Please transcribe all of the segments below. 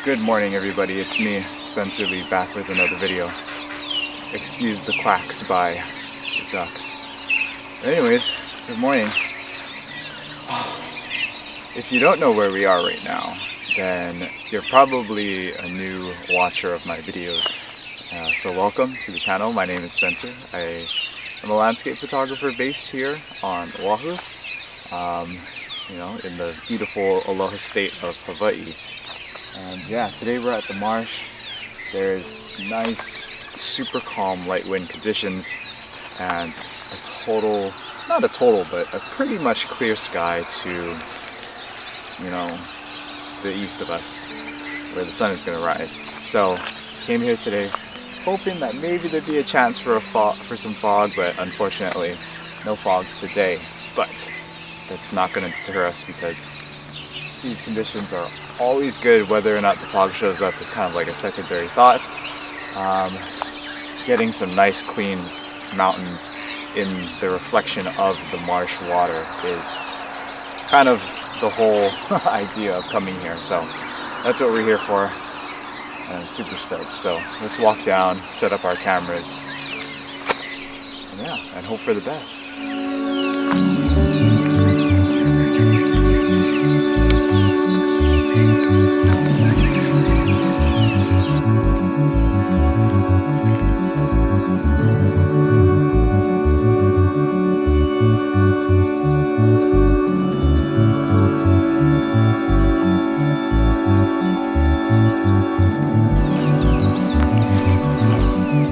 Good morning, everybody. It's me, Spencer Lee, back with another video. Excuse the quacks by the ducks. But anyways, good morning. If you don't know where we are right now, then you're probably a new watcher of my videos. So welcome to the channel. My name is Spencer. I am a landscape photographer based here on Oahu, in the beautiful Aloha state of Hawaii. And yeah, today we're at the marsh. There's nice, super calm light wind conditions and but a pretty much clear sky to, the east of us, where the sun is going to rise. So, came here today hoping that maybe there'd be a chance for some fog, but unfortunately, no fog today. But that's not going to deter us because these conditions are always good. Whether or not the fog shows up is kind of like a secondary thought. Getting some nice clean mountains in the reflection of the marsh water is kind of the whole idea of coming here. So that's what we're here for, and I'm super stoked. So let's walk down, set up our cameras, and hope for the best.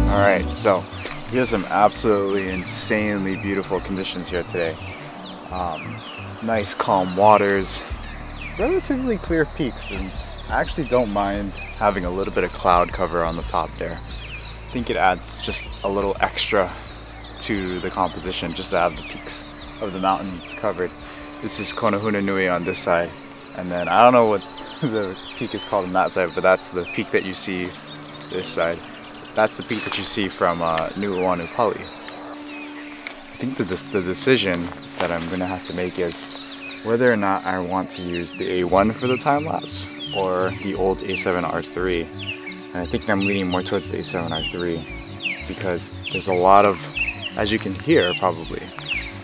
Alright, so here's some absolutely insanely beautiful conditions here today. Nice calm waters, relatively clear peaks, and I actually don't mind having a little bit of cloud cover on the top there. I think it adds just a little extra to the composition just to have the peaks of the mountains covered. This is Nui on this side, and then I don't know what the peak is called on that side, but that's the peak that you see this side. That's the peak that you see from Nu'uanupali. I think the decision that I'm going to have to make is whether or not I want to use the A1 for the time-lapse or the old A7R3. And I think I'm leaning more towards the A7R3 because there's a lot of, as you can hear probably,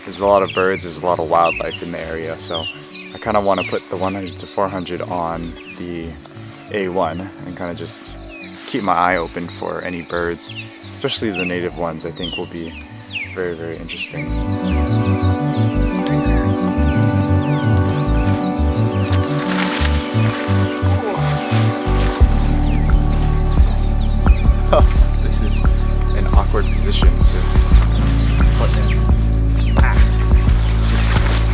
there's a lot of birds, there's a lot of wildlife in the area. So I kind of want to put the 100 to 400 on the A1 and kind of just keep my eye open for any birds, especially the native ones. I think will be very, very interesting. Oh, this is an awkward position to put in. Let's just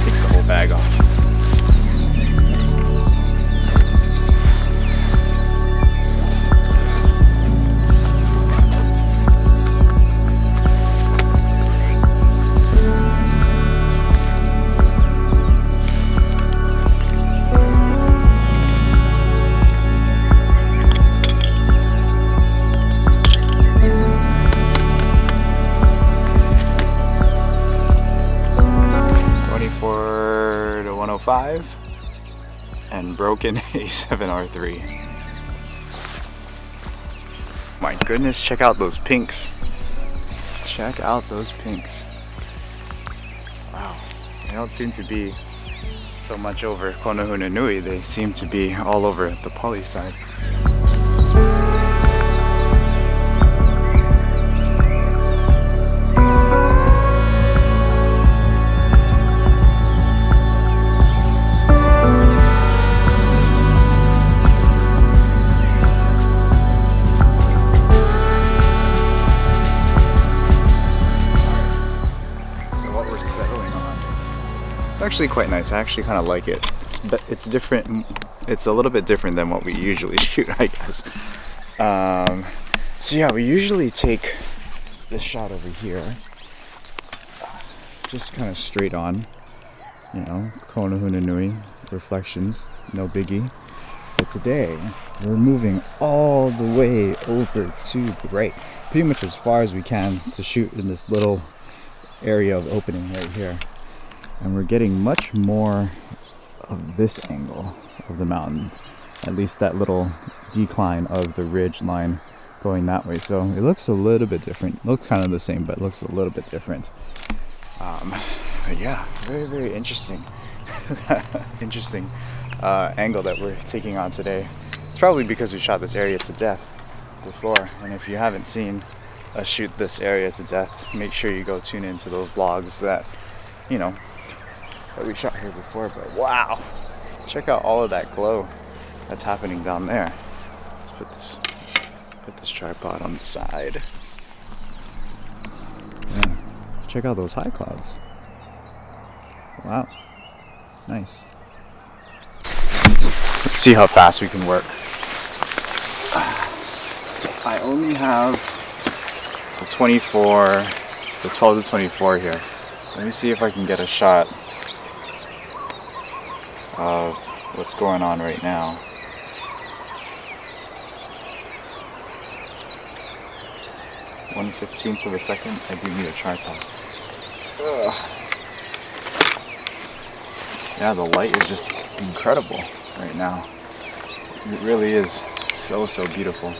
take the whole bag off. And broken A7R3. My goodness, check out those pinks. Check out those pinks. Wow, they don't seem to be so much over Nui. They seem to be all over the Pali side. It's actually quite nice. I actually kind of like it. It's different. It's a little bit different than what we usually shoot, I guess. So yeah, we usually take this shot over here, just kind of straight on, Nui reflections, no biggie. But today, we're moving all the way over to the right, pretty much as far as we can to shoot in this little area of opening right here. And we're getting much more of this angle of the mountain at least that little decline of the ridge line going that way. So it looks a little bit different. It looks kind of the same, but it looks a little bit different. But yeah, very, very interesting. Interesting angle that we're taking on today. It's probably because we shot this area to death before, and if you haven't seen us shoot this area to death, make sure you go tune into those vlogs that, you know, that we shot here before. But wow, check out all of that glow that's happening down there. Let's put this tripod on the side. Yeah, check out those high clouds. Wow, nice. Let's see how fast we can work. I only have the 24, the 12 to 24 here. Let me see if I can get a shot of what's going on right now. (1/15 of a second). I do need a tripod. Ugh. Yeah, the light is just incredible right now. It really is so beautiful.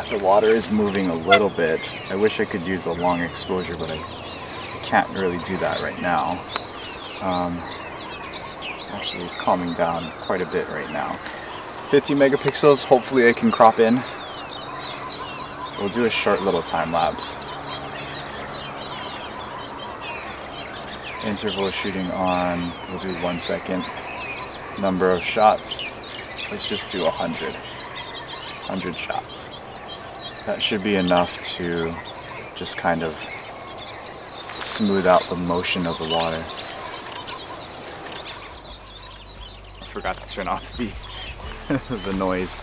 The water is moving a little bit. I wish I could use a long exposure, but I can't really do that right now. Actually, it's calming down quite a bit right now. 50 megapixels, hopefully I can crop in. We'll do a short little time lapse. Interval shooting on, we'll do 1 second. Number of shots, let's just do 100 shots. That should be enough to just kind of smooth out the motion of the water. I forgot to turn off the the noise,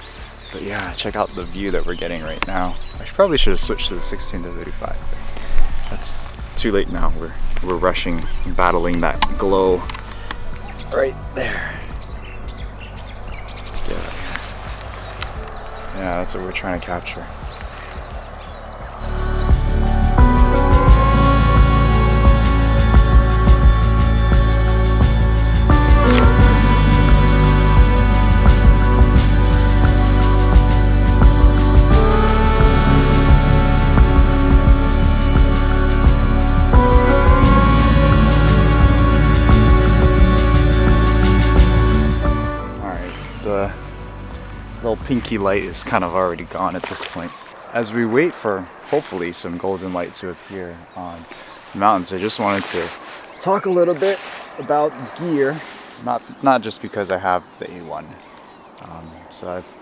but yeah, check out the view that we're getting right now. I probably should have switched to the 16 to 35. That's too late now. We're rushing, battling that glow right there. Yeah, that's what we're trying to capture. The little pinky light is kind of already gone at this point. As we wait for hopefully some golden light to appear on the mountains, I just wanted to talk a little bit about gear, not just because I have the A1.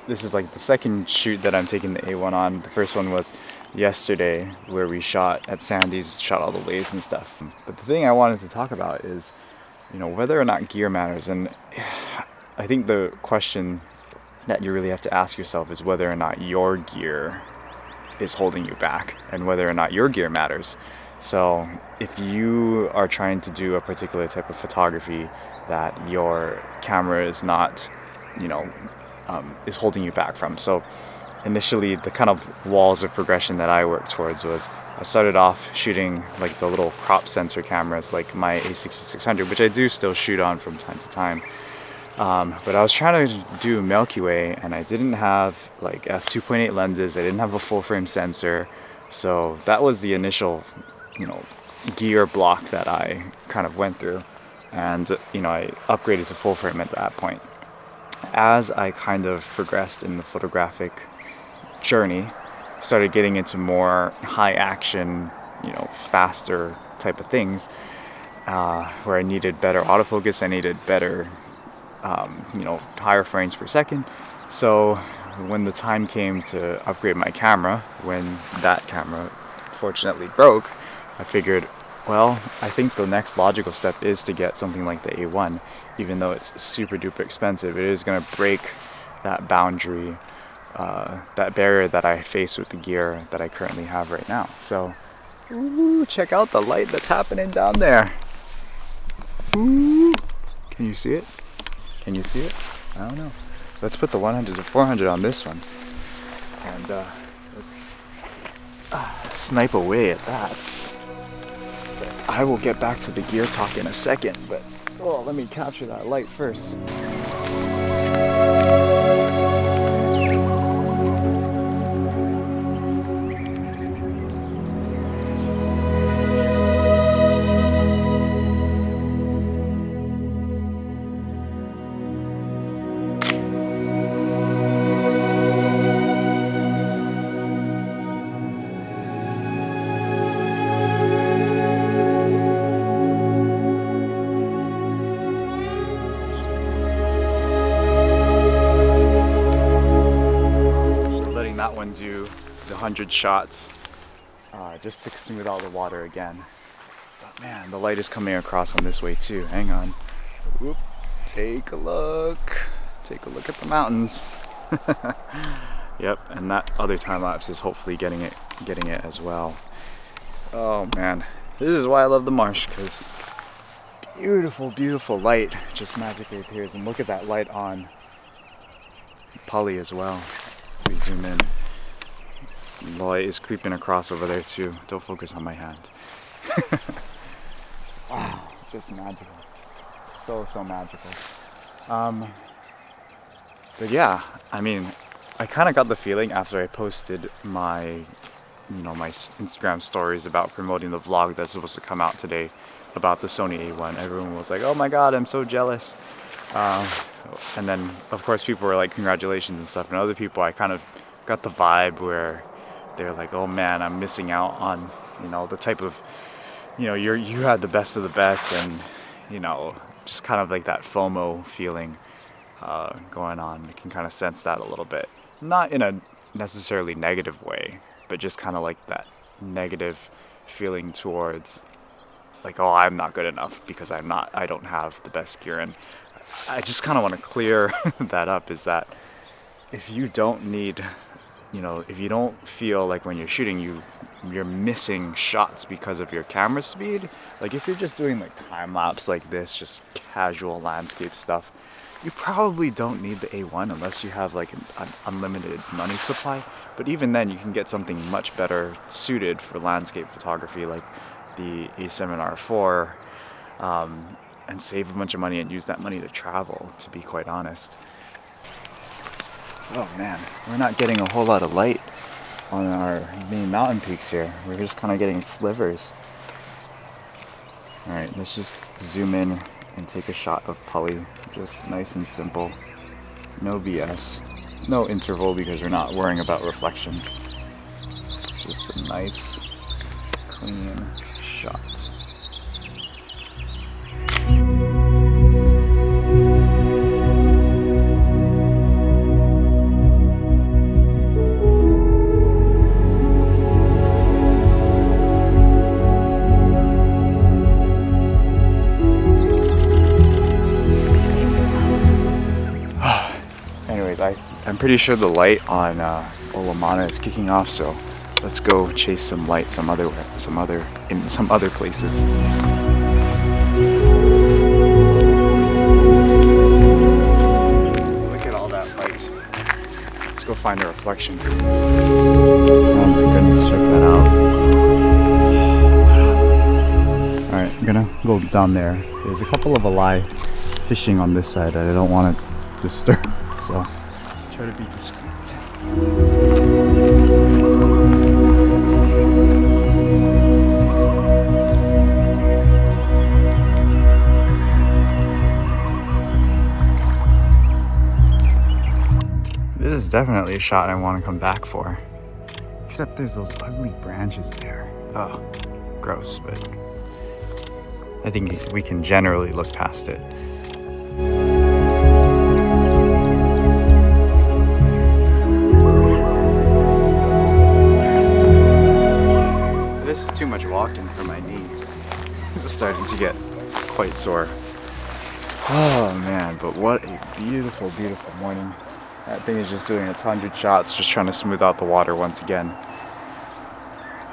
This is like the second shoot that I'm taking the A1 on. The first one was yesterday, where we shot at Sandy's, shot all the waves and stuff. But the thing I wanted to talk about is, you know, whether or not gear matters. And I think the question that you really have to ask yourself is whether or not your gear is holding you back and whether or not your gear matters. So if you are trying to do a particular type of photography that your camera is not, you know, is holding you back from. So initially, the kind of walls of progression that I worked towards was, I started off shooting like the little crop sensor cameras, like my A6600, which I do still shoot on from time to time. But I was trying to do Milky Way, and I didn't have like f2.8 lenses. I didn't have a full frame sensor, so that was the initial, you know, gear block that I kind of went through, and you know, I upgraded to full frame at that point. As I kind of progressed in the photographic journey, started getting into more high action, you know, faster type of things, where I needed better autofocus, I needed better you know, higher frames per second. So when the time came to upgrade my camera, when that camera fortunately broke, I figured, well, I think the next logical step is to get something like the A1. Even though it's super duper expensive, it is going to break that boundary, that barrier that I face with the gear that I currently have right now. So, ooh, check out the light that's happening down there. Ooh, can you see it? Can you see it? I don't know. Let's put the 100 to 400 on this one, and let's snipe away at that. But I will get back to the gear talk in a second, but Oh, let me capture that light first. Letting that one do the 100 shots just to smooth out the water again. But man, the light is coming across on this way too. Hang on. Whoop. Take a look. Take a look at the mountains. Yep, and that other time lapse is hopefully getting it as well. Oh man, this is why I love the marsh, because beautiful, beautiful light just magically appears. And look at that light on Pali as well. We zoom in. The light is creeping across over there too. Don't focus on my hand. Wow, just magical. So magical. But yeah, I mean, I kind of got the feeling after I posted my my Instagram stories about promoting the vlog that's supposed to come out today about the Sony A1. Everyone was like, oh my god, I'm so jealous. And then of course people were like, congratulations and stuff. And other people, I kind of got the vibe where they're like, oh man, I'm missing out on the type of you had the best of the best, and just kind of like that FOMO feeling going on. I can kind of sense that a little bit, not in a necessarily negative way, but just kind of like that negative feeling towards like, oh, I'm not good enough because I don't have the best gear. And I just kind of want to clear that up, is that if you don't need, if you don't feel like when you're shooting you're missing shots because of your camera speed, like if you're just doing like time lapse like this, just casual landscape stuff, you probably don't need the A1 unless you have like an unlimited money supply. But even then, you can get something much better suited for landscape photography, like the A7R4, and save a bunch of money and use that money to travel, to be quite honest. Oh man, we're not getting a whole lot of light on our main mountain peaks here. We're just kind of getting slivers. Alright, let's just zoom in and take a shot of Pali. Just nice and simple. No BS. No interval because we're not worrying about reflections. Just a nice, clean shot. I'm pretty sure the light on Olamana is kicking off, so let's go chase some light in some other places. Look at all that light. Let's go find a reflection. Oh my goodness, check that out. Alright, I'm gonna go down there. There's a couple of alai fishing on this side that I don't want to disturb, so try to be discreet. This is definitely a shot I want to come back for. Except there's those ugly branches there. Oh, gross, but I think we can generally look past it. This is too much walking for my knees. This is starting to get quite sore. Oh man, but what a beautiful, beautiful morning. That thing is just doing its 100 shots, just trying to smooth out the water once again.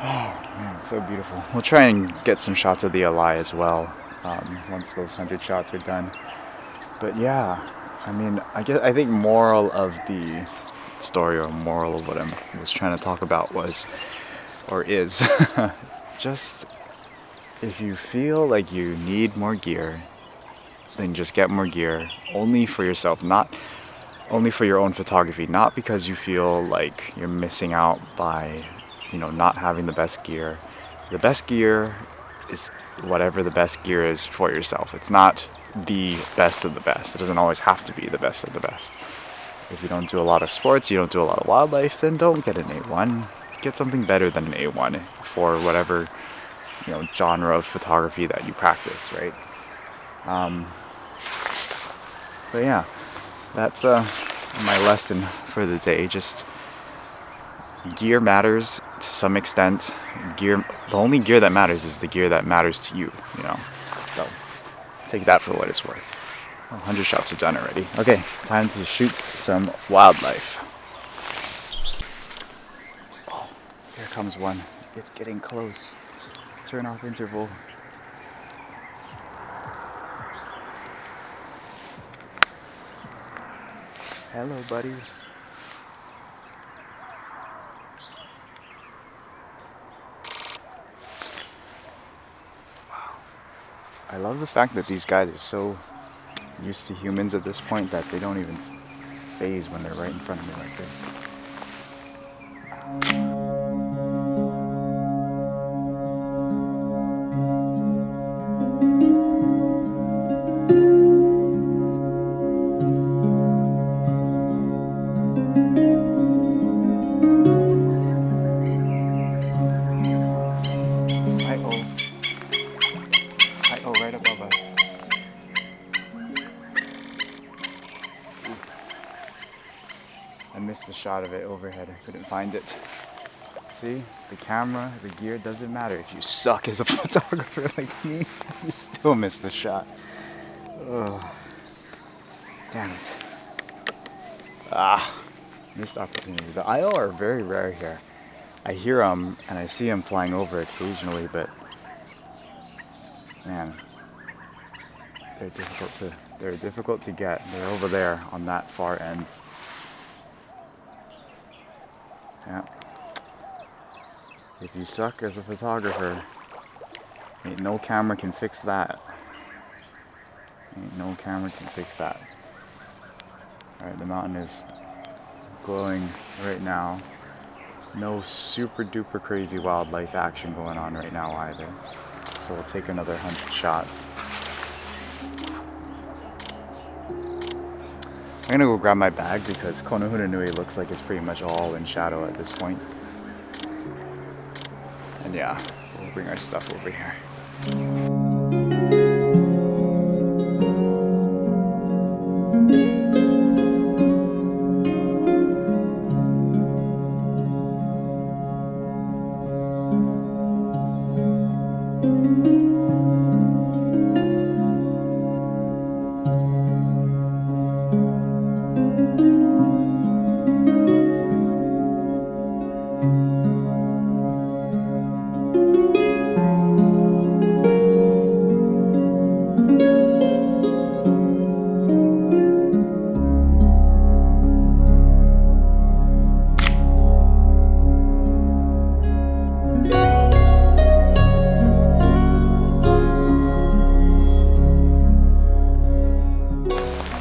Oh man, so beautiful. We'll try and get some shots of the alai as well once those 100 shots are done. But yeah, I mean, I think moral of the story, or moral of what I was trying to talk about was, or is, just if you feel like you need more gear, then just get more gear, only for yourself, not only for your own photography, not because you feel like you're missing out by, not having the best gear. The best gear is whatever the best gear is for yourself. It's not the best of the best. It doesn't always have to be the best of the best. If you don't do a lot of sports, you don't do a lot of wildlife, then don't get an A1. Get something better than an A1 for whatever, genre of photography that you practice, right? But yeah, that's my lesson for the day. Just gear matters to some extent. The only gear that matters is the gear that matters to you, So take that for what it's worth. 100 shots are done already. Okay, time to shoot some wildlife. Oh, here comes one. It's getting close. Turn off interval. Hello, buddy. Wow. I love the fact that these guys are so used to humans at this point that they don't even phase when they're right in front of me like this. Hi-oh, right above us. I missed the shot of it overhead. I couldn't find it. See, the camera, the gear doesn't matter. If you suck as a photographer like me, you still miss the shot. Ugh. Damn it. Missed opportunity. The IO are very rare here. I hear them and I see them flying over occasionally, but man, they're difficult to get. They're over there on that far end. Yeah. If you suck as a photographer, ain't no camera can fix that. Ain't no camera can fix that. Alright, the mountain is glowing right now. No super duper crazy wildlife action going on right now either. So we'll take another 100 shots. I'm gonna go grab my bag because Konohunanui looks like it's pretty much all in shadow at this point. And yeah, we'll bring our stuff over here.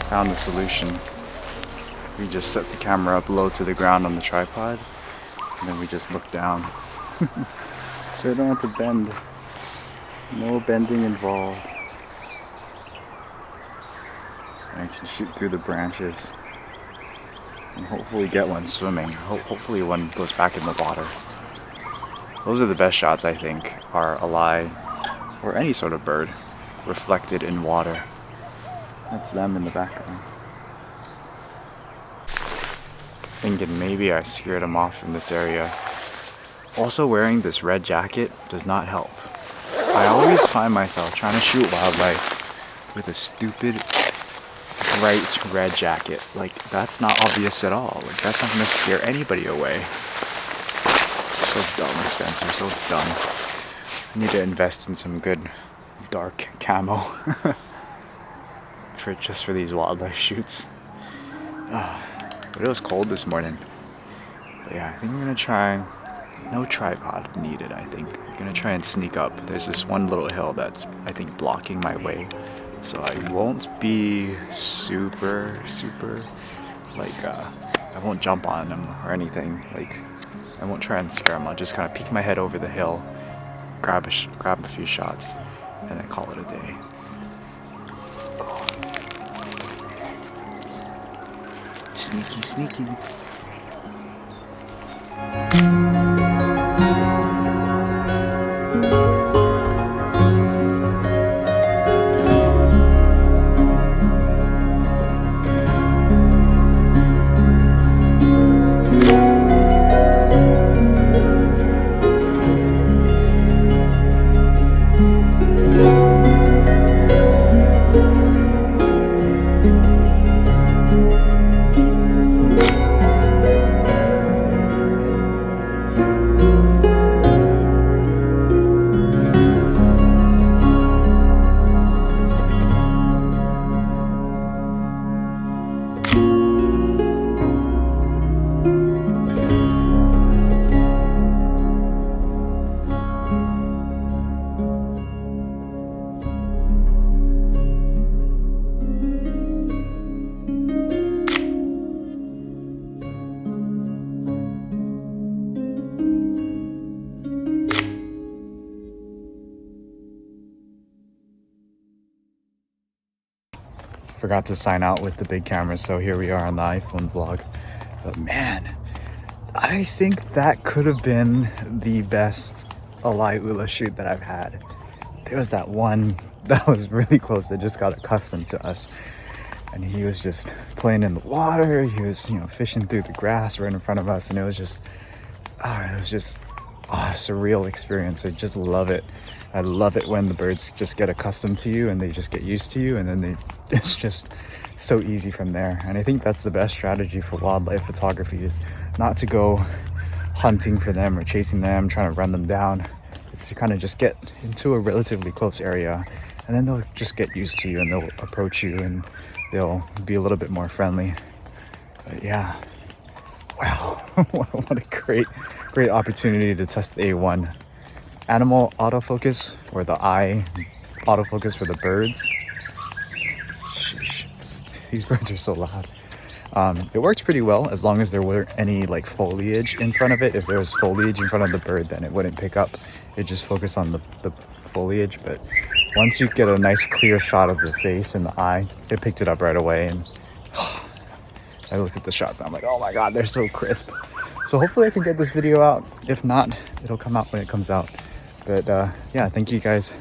Found the solution. We just set the camera up low to the ground on the tripod, and then we just look down. So we don't have to bend. No bending involved. And I can shoot through the branches and hopefully get one swimming. Hopefully one goes back in the water. Those are the best shots, I think, are a lie or any sort of bird reflected in water. That's them in the background. Thinking maybe I scared them off from this area. Also, wearing this red jacket does not help. I always find myself trying to shoot wildlife with a stupid bright red jacket. Like, that's not obvious at all. Like, that's not gonna scare anybody away. So dumb, Spencer, so dumb. I need to invest in some good dark camo. Just for these wildlife shoots. But it was cold this morning. But yeah, I think I'm gonna try. No tripod needed, I think. I'm gonna try and sneak up. There's this one little hill that's, I think, blocking my way so I won't be super like I won't jump on them or anything. Like I won't try and scare them. I'll just kind of peek my head over the hill, grab a few shots, and then call it a day. Sneaky, sneaky. Forgot to sign out with the big camera, so here we are on the iPhone vlog. But man, I think that could have been the best Alaiula shoot that I've had. There was that one that was really close that just got accustomed to us, and he was just playing in the water. He was, you know, fishing through the grass right in front of us, and it was just a surreal experience. I just love it. I love it when the birds just get accustomed to you and they just get used to you, and then it's just so easy from there. And I think that's the best strategy for wildlife photography, is not to go hunting for them or chasing them, trying to run them down. It's to kind of just get into a relatively close area, and then they'll just get used to you and they'll approach you and they'll be a little bit more friendly. But yeah, wow, what a great opportunity to test the A1. Animal autofocus, or the eye autofocus for the birds. Sheesh. These birds are so loud. It worked pretty well as long as there weren't any like foliage in front of it. If there was foliage in front of the bird, then it wouldn't pick up. It just focused on the foliage. But once you get a nice clear shot of the face and the eye, it picked it up right away. And I looked at the shots and I'm like, oh my god, they're so crisp. So hopefully I can get this video out. If not, it'll come out when it comes out. But yeah, thank you guys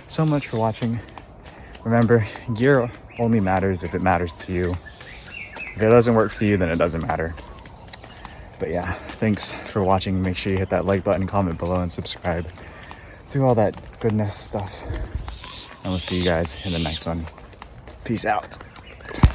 so much for watching. Remember, gear only matters if it matters to you. If it doesn't work for you, then it doesn't matter. But yeah, thanks for watching. Make sure you hit that like button, comment below, and subscribe. Do all that goodness stuff. And we'll see you guys in the next one. Peace out.